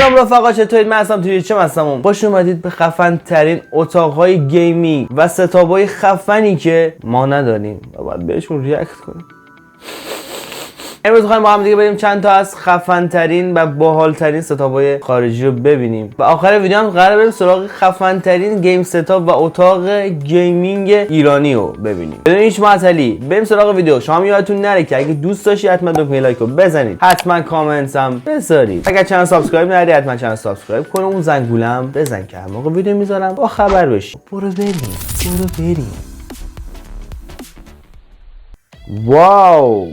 سلام رفقا، چطورید؟ من هستم توی چه هستم. خوش اومدید به خفن ترین اتاقهای گیمینگ و ستابای خفنی که ما نداریم و باید بهشون ریاکت کنیم. امروز می‌خوایم با هم دیگه بریم چند تا از خفن ترین و باحال ترین ستابای خارجی رو ببینیم و آخر ویدیو هم قراره بریم سراغ خفن ترین گیم ستاپ و اتاق گیمینگ ایرانی رو ببینیم. بدون هیچ معطلی بریم سراغ ویدیو. شما یادتون نره که اگه دوست داشتی حتما دکمه لایک رو بزنید، حتما کامنت هم بذارید. اگر چنل سابسکرایب نداری حتما چنل سابسکرایب کن و اون زنگوله هم بزن که هر موقع ویدیو میذارم با خبر بشی. برو بریم. واو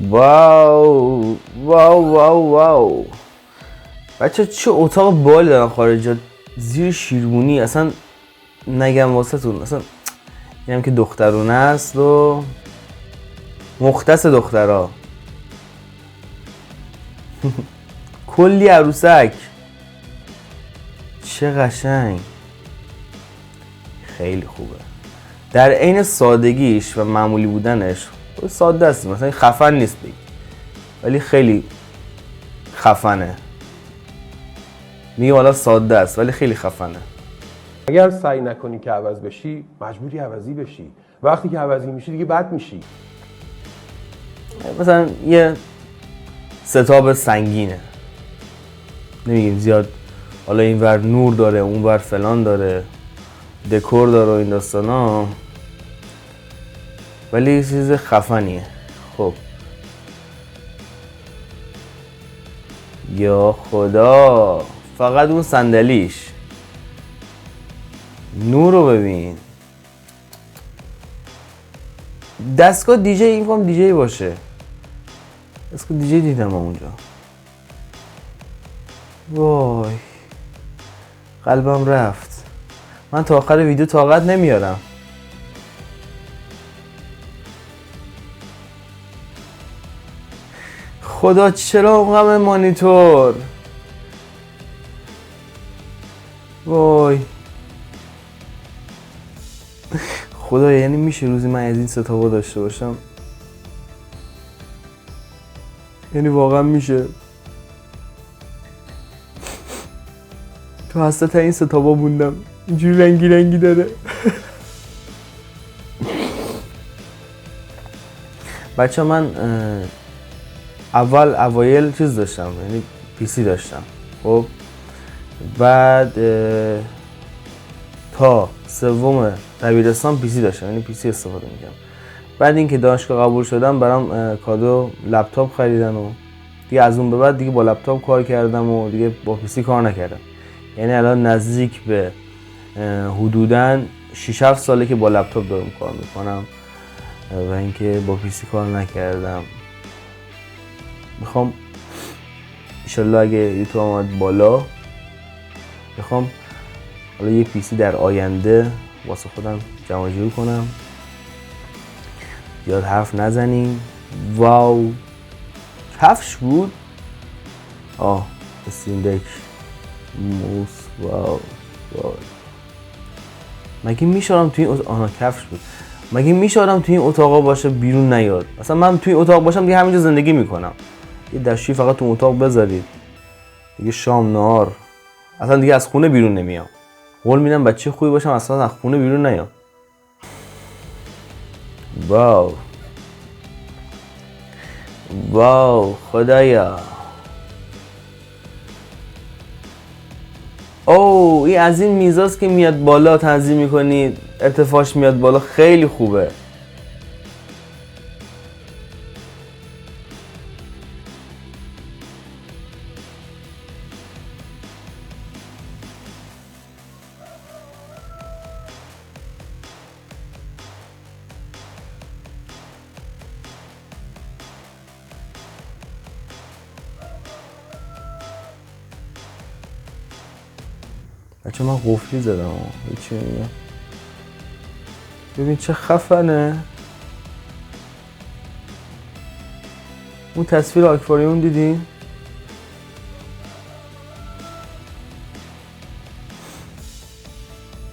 واو واو واو واو بچه چه اتاق بالی دارن خارجا، زیر شیرمونی. اصلا نگم واسه تون، اصلا اینم که دخترونه است و مختص دخترها. کلی عروسک، چه قشنگ، خیلی خوبه در عین سادگیش و معمولی بودنش. ساده است، مثلا خفن نیست بگی، ولی خیلی خفنه. میگه حالا ساده است ولی خیلی خفنه. اگر سعی نکنی که عوض بشی مجبوری عوضی بشی. وقتی که عوضی میشی دیگه بد میشی. مثلا یه ستاب سنگینه، نمیگیم زیاد حالا اینور نور داره اونور فلان داره دکور داره و این داستانا، ولی یه چیز خفنیه. خب یا خدا، فقط اون صندلیش، نور رو ببین. دستگاه دیجی، این فهم دیجی باشه. دستگاه دیجی دیدم اونجا. وای قلبم رفت. من تا آخر ویدیو طاقت نمیارم. خدا چرا اونقدر مانیتور؟ وای خدا، یعنی میشه روزی من از این ستابا داشته باشم؟ یعنی واقعا میشه؟ تو حسرت این ستابا موندم، اینجوری رنگی داره. بچه من اوایل چیز داشتم، یعنی پی سی داشتم. خب بعد تا سوم دبیرستان پی سی داشتم، یعنی پی سی استفاده میکردم. بعد اینکه دانشگاه قبول شدم برام کادو لپتاپ خریدن و دیگه از اون به بعد دیگه با لپتاپ کار کردم و دیگه با پی سی کار نکردم. یعنی الان نزدیک به حدوداً 6-7 ساله که با لپتاپ دارم کار میکنم و اینکه با پی سی کار نکردم. میخوام انشالله اگه یوتیوب آمد بالا، میخوام حالا یه پی سی در آینده واسه خودم جمع جور کنم. زیاد حرف نزنیم. واو کفش بود. استیم دک موس. واو مگه میشه آدم توی این کفش بود. مگه میشه آدم توی این اتاقا باشه بیرون نیاد؟ مثلا من توی اتاق باشم دیگه همینجا زندگی میکنم. یه دشتی فقط تو اتاق بذارید دیگه، شام نهار اصلا دیگه از خونه بیرون نمیام. قول میدم بچه خوبی باشم اصلا از خونه بیرون نیام. واو خدایا. این از این میزاست که میاد بالا تنظیم میکنی، ارتفاعش میاد بالا، خیلی خوبه. بچه من قفلی زدم هیچی نمیگم. ببین چه خفنه. اون تصویر آکواریوم دیدین؟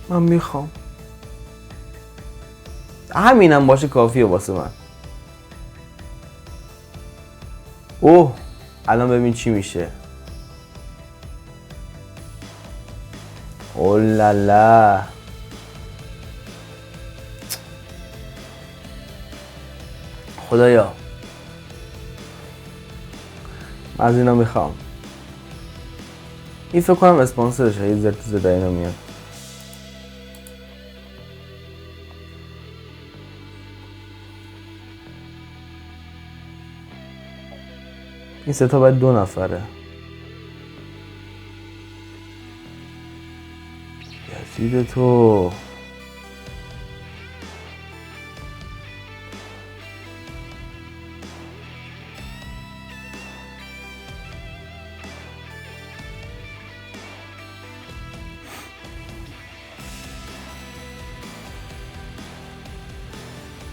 من میخوام همینم باشه کافیه واسه من. اوه الان ببین چی میشه. اولالا خدایا من از اینا میخوام. این فکر کنم اسپانسرشه، یه زرت زده اینا میاد. این سه تا باید 2 نفره. یزید تو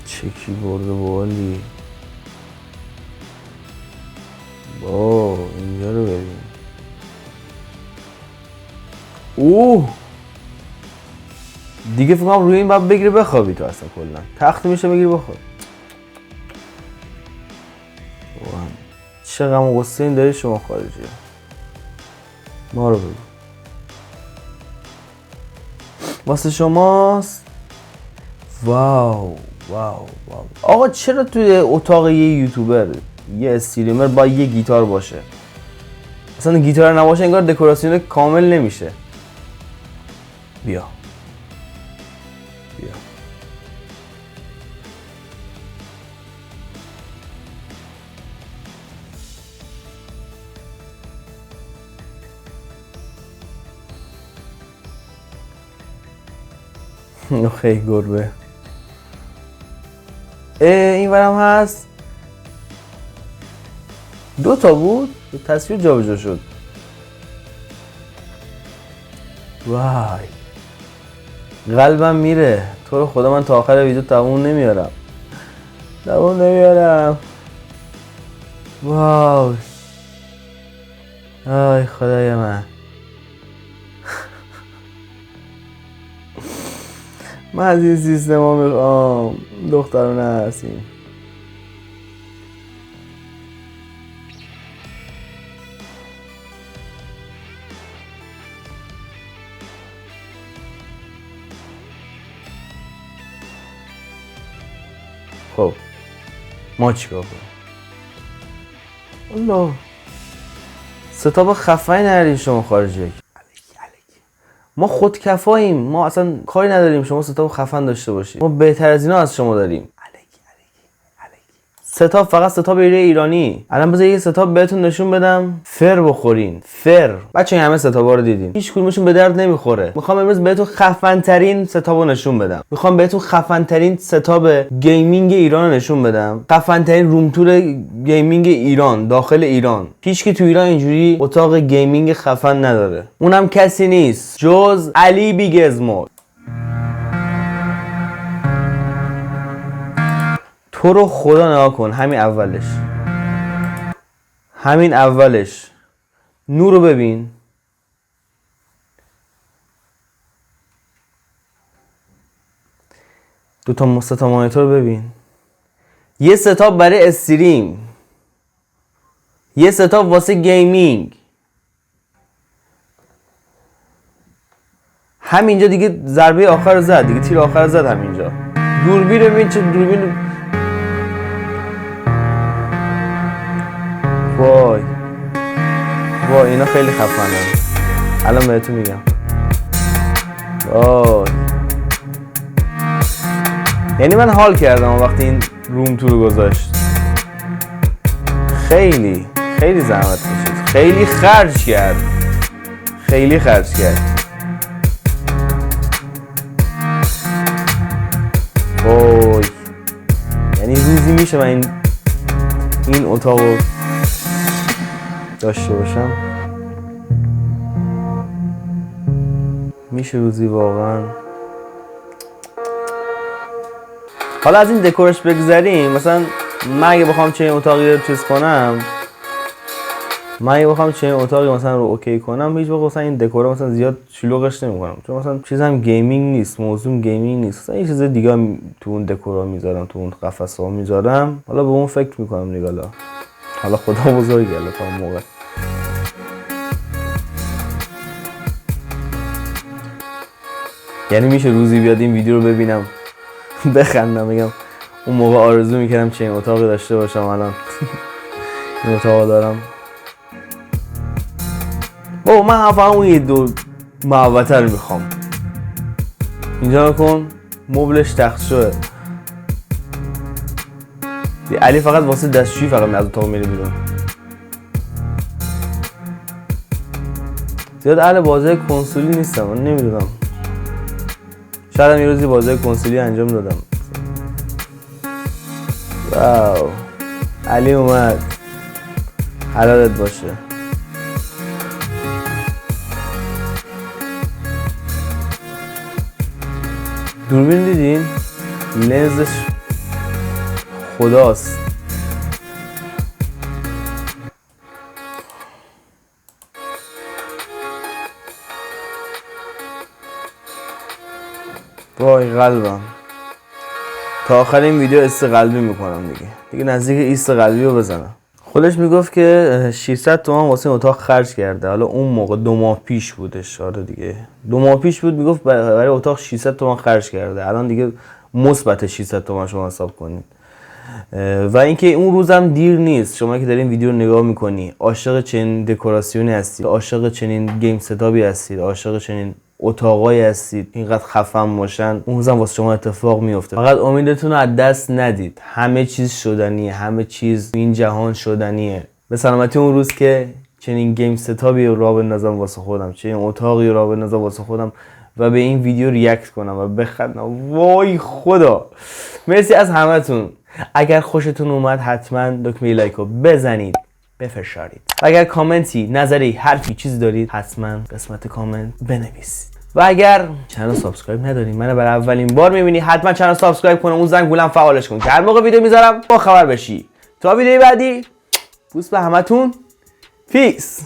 چه کیبورد بالی. با اینجا رو ببین. اوه دیگه فکر کنم روی این باید بگیری بخوابی تو اصلا کلا. تخت میشه بگیری بخواب. چه غم و غصه این داری شما خارجی. ما رو بگو. واسه شماست. واو واو واو. آقا چرا توی اتاق یه یوتیوبر یه استریمر با یه گیتار باشه؟ اصلا گیتار نباشه انگار دکوراسیون کامل نمیشه. بیا بیا. خیلی گربه. این ورم هست. 2 تا بود. تصویر جابجا شد. وای قلبم میره. تو رو خدا من تا آخر ویدیو دووم نمیارم. واو آی خدای من. من از این سیستم ها میخوام. دخترونه هستیم. خب ما چیکار کنیم؟ الله ستاب خفنی ندارین شما خارجی. ما خودکفاییم. ما اصلا کاری نداریم شما ستاب خفن داشته باشید. ما بهتر از اینا از شما داریم. ستاب فقط ستاب ایرانی. الان بذار یه ستاب بهتون نشون بدم. فر بخورین. فر. بچه‌ها همه ستابا رو دیدین. هیچ کدومشون به درد نمیخوره. میخوام امروز بهتون خفن ترین ستابو نشون بدم. میخوام بهتون خفن ترین ستاب گیمینگ ایران نشون بدم. خفن ترین روم تور گیمینگ ایران داخل ایران. هیچکی تو ایران اینجوری اتاق گیمینگ خفن نداره. اونم کسی نیست جز علی بیگزمو. تو رو خدا نگاه کن. همین اولش نور رو ببین. دو تا ستا مانیتور ببین. یه ستاپ برای استریم، یه ستاپ واسه گیمینگ. همینجا دیگه ضربه آخر زد دیگه. تیر آخر زد همینجا. دوربین رو ببین. چه دوربین. وای اینا خیلی خفنن. الان بهتون میگم. وای یعنی من حال کردم وقتی این روم تو رو گذاشت. خیلی زحمت کشید. خیلی خرج کرد. وای یعنی روزی میشه من این اتاقو داشته باشم. میشه روزی واقعا. حالا از این دکورش بگذریم. مثلا من اگه بخوام چه اتاقی رو چیز کنم، مثلا رو اوکی کنم، هیچ وقت مثلا این دکور مثلا زیاد شلوغش نمیکنم، چون مثلا چیزام گیمینگ نیست، موضوع گیمینگ نیست. مثلا یه چیز دیگه تو اون دکورا میذارم، تو اون قفس‌ها میذارم. حالا به اون فکر میکنم دیگه. حالا حالا خدا بزرگه تا اون موقع. یعنی میشه روزی بیاد این ویدیو رو ببینم بخندم بگم اون موقع آرزو میکردم چه این اتاقی داشته باشم الان این اتاق دارم. بابا من فقط اون یه دو محوطه رو میخوام. اینجا نکن مبلش تخت شده. علی فقط واسه دستشویی فقط از اتاق میره بیرون. زیاد اهل بازی کنسولی نیستم، من نمیدونم. شاید هم یه روزی بازی کنسولی انجام دادم. واو علی اومد. حلالت باشه. دوربین دیدین؟ لنزش خداست. وای قلبم. تا آخر این ویدیو ایست قلبی میکنم دیگه نزدیک ایست قلبی رو بزنم. خودش میگفت که 600 تومان واسه اتاق خرج کرده. حالا اون موقع 2 ماه پیش بودش. آره دیگه 2 ماه پیش بود میگفت برای اتاق 600 تومان خرج کرده. الان دیگه مثبت 600 تومان شما حساب کنید. و اینکه اون روزم دیر نیست. شما که دارین ویدیو رو نگاه میکنی عاشق چنین دکوراسیونی هستید، عاشق چنین گیم ستاپی هستید، عاشق چنین اتاقایی هستید اینقدر خفن باشن، اون روزم واسه شما اتفاق میفته. فقط امیدتون رو از دست ندید. همه چیز شدنیه، همه چیز این جهان شدنیه. به سلامتی اون روز که چنین گیم ستاپی رو راه بندازم واسه خودم، چنین اتاقی رو راه بندازم واسه خودم و به این ویدیو ریاکت کنم و بخندم. وای خدا. مرسی از همتون. اگر خوشتون اومد حتما دکمه لایک رو بزنید، بفشارید. و اگر کامنتی، نظری، حرفی، چیزی دارید حتما قسمت کامنت بنویسید. و اگر چنل سابسکرایب ندارید، منو برای اولین بار میبینی، حتما چنل سابسکرایب کن، اون زنگولم فعالش کن که هر موقع ویدیو میذارم با خبر بشی. تا ویدیو بعدی بوس به همتون. پیس.